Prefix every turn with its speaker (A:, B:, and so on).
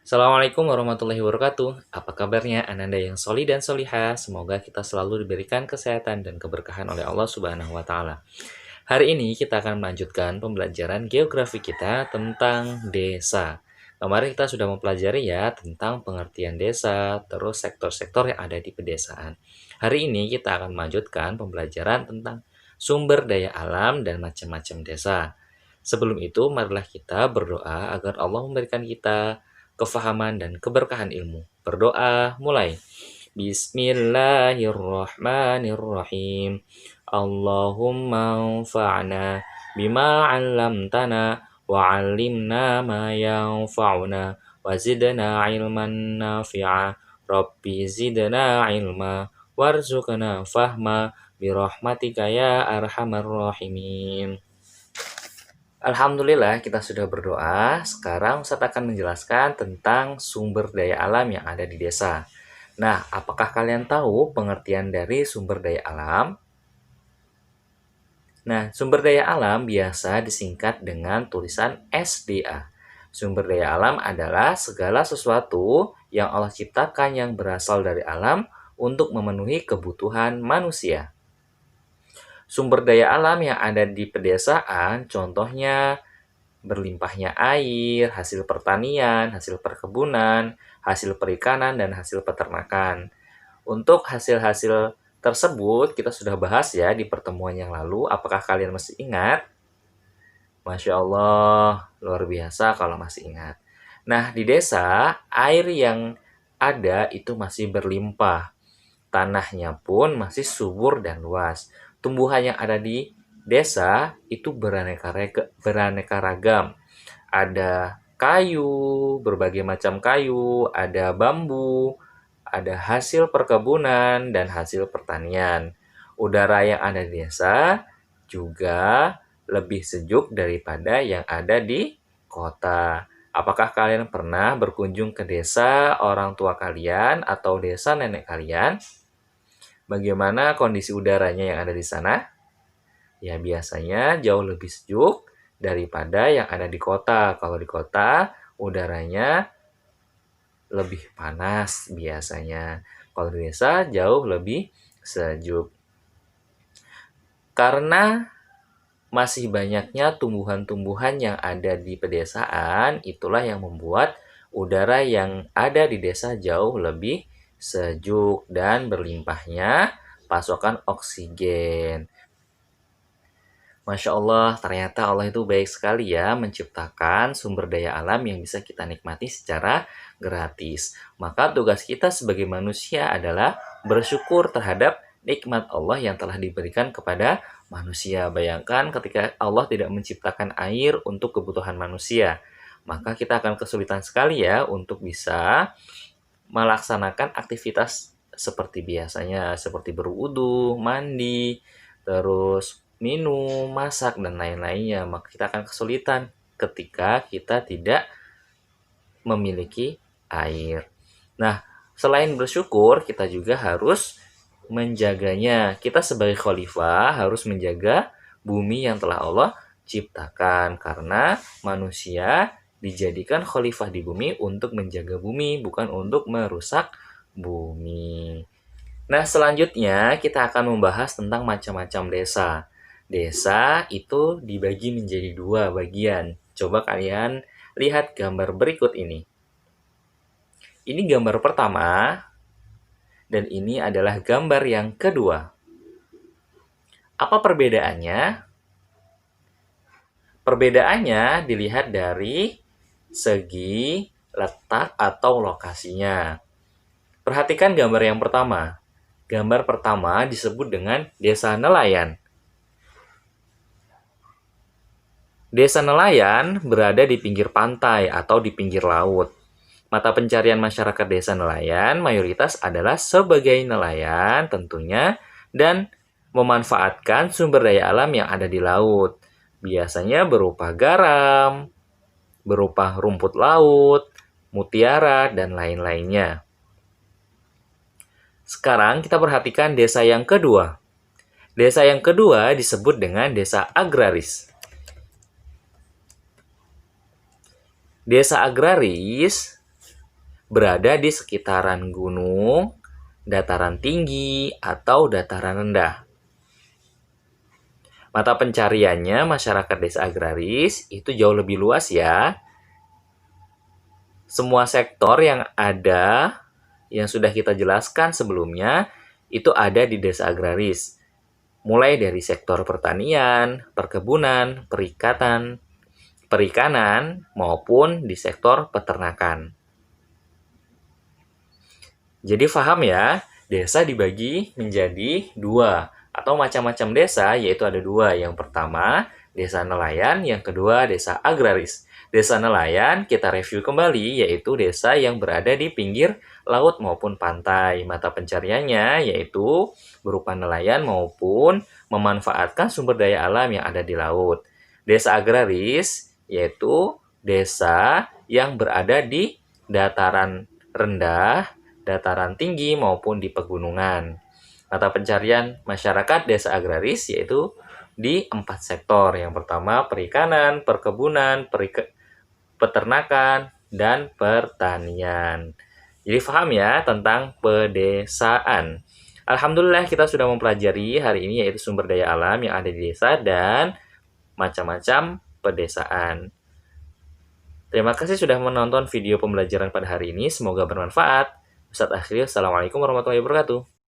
A: Assalamualaikum warahmatullahi wabarakatuh. Apa kabarnya Ananda yang soli dan solihah? Semoga kita selalu diberikan kesehatan dan keberkahan oleh Allah Subhanahu wa Ta'ala. Hari ini kita akan melanjutkan pembelajaran geografi kita tentang desa. Kemarin kita sudah mempelajari ya tentang pengertian desa, terus sektor-sektor yang ada di pedesaan. Hari ini kita akan melanjutkan pembelajaran tentang sumber daya alam dan macam-macam desa. Sebelum itu, marilah kita berdoa agar Allah memberikan kita kefahaman dan keberkahan ilmu. Berdoa mulai. Bismillahirrahmanirrahim. Allahumma anfa'na bima 'allamtana wa 'allimna ma yanfa'una wa zidna 'ilman nafi'a. Rabbi zidna 'ilma warzuqna fahma birahmatika ya arhamar rahimin. Alhamdulillah kita sudah berdoa. Sekarang Ustaz akan menjelaskan tentang sumber daya alam yang ada di desa. Nah, apakah kalian tahu pengertian dari sumber daya alam? Nah, sumber daya alam biasa disingkat dengan tulisan SDA. Sumber daya alam adalah segala sesuatu yang Allah ciptakan yang berasal dari alam untuk memenuhi kebutuhan manusia. Sumber daya alam yang ada di pedesaan, contohnya berlimpahnya air, hasil pertanian, hasil perkebunan, hasil perikanan, dan hasil peternakan. Untuk hasil-hasil tersebut kita sudah bahas ya di pertemuan yang lalu. Apakah kalian masih ingat? Masya Allah, luar biasa kalau masih ingat. Nah, di desa, air yang ada itu masih berlimpah. Tanahnya pun masih subur dan luas. Tumbuhan yang ada di desa itu beraneka ragam. Ada kayu, berbagai macam kayu, ada bambu, ada hasil perkebunan dan hasil pertanian. Udara yang ada di desa juga lebih sejuk daripada yang ada di kota. Apakah kalian pernah berkunjung ke desa orang tua kalian atau desa nenek kalian? Bagaimana kondisi udaranya yang ada di sana? Ya, biasanya jauh lebih sejuk daripada yang ada di kota. Kalau di kota, udaranya lebih panas biasanya. Kalau di desa, jauh lebih sejuk. Karena masih banyaknya tumbuhan-tumbuhan yang ada di pedesaan, itulah yang membuat udara yang ada di desa jauh lebih sejuk dan berlimpahnya pasokan oksigen. Masya Allah, ternyata Allah itu baik sekali ya menciptakan sumber daya alam yang bisa kita nikmati secara gratis. Maka tugas kita sebagai manusia adalah bersyukur terhadap nikmat Allah yang telah diberikan kepada manusia. Bayangkan ketika Allah tidak menciptakan air untuk kebutuhan manusia, maka kita akan kesulitan sekali ya untuk bisa melaksanakan aktivitas seperti biasanya, seperti berwudu, mandi, terus minum, masak, dan lain-lainnya. Maka kita akan kesulitan ketika kita tidak memiliki air. Nah, selain bersyukur, kita juga harus menjaganya. Kita sebagai khalifah harus menjaga bumi yang telah Allah ciptakan. Karena manusia dijadikan khalifah di bumi untuk menjaga bumi, bukan untuk merusak bumi. Nah, selanjutnya kita akan membahas tentang macam-macam desa. Desa itu dibagi menjadi dua bagian. Coba kalian lihat gambar berikut ini. Ini gambar pertama, dan ini adalah gambar yang kedua. Apa perbedaannya? Perbedaannya dilihat dari segi letak atau lokasinya. Perhatikan gambar yang pertama. Gambar pertama disebut dengan desa nelayan. Desa nelayan berada di pinggir pantai atau di pinggir laut. Mata pencarian masyarakat desa nelayan mayoritas adalah sebagai nelayan tentunya dan memanfaatkan sumber daya alam yang ada di laut. Biasanya berupa garam, berupa rumput laut, mutiara, dan lain-lainnya. Sekarang kita perhatikan desa yang kedua. Desa yang kedua disebut dengan desa agraris. Desa agraris berada di sekitaran gunung, dataran tinggi, atau dataran rendah. Mata pencariannya masyarakat desa agraris itu jauh lebih luas ya. Semua sektor yang ada, yang sudah kita jelaskan sebelumnya, itu ada di desa agraris. Mulai dari sektor pertanian, perkebunan, perikanan, maupun di sektor peternakan. Jadi paham ya, desa dibagi menjadi dua, atau macam-macam desa, yaitu ada dua. Yang pertama, desa nelayan, yang kedua, desa agraris. Desa nelayan kita review kembali, yaitu desa yang berada di pinggir laut maupun pantai. Mata pencariannya yaitu berupa nelayan maupun memanfaatkan sumber daya alam yang ada di laut. Desa agraris yaitu desa yang berada di dataran rendah, dataran tinggi maupun di pegunungan. Mata pencarian masyarakat desa agraris yaitu di 4 sektor. Yang pertama perikanan, perkebunan, peternakan, dan pertanian. Jadi paham ya tentang pedesaan. Alhamdulillah kita sudah mempelajari hari ini yaitu sumber daya alam yang ada di desa dan macam-macam pedesaan. Terima kasih sudah menonton video pembelajaran pada hari ini. Semoga bermanfaat. Ustadz akhir, Assalamualaikum warahmatullahi wabarakatuh.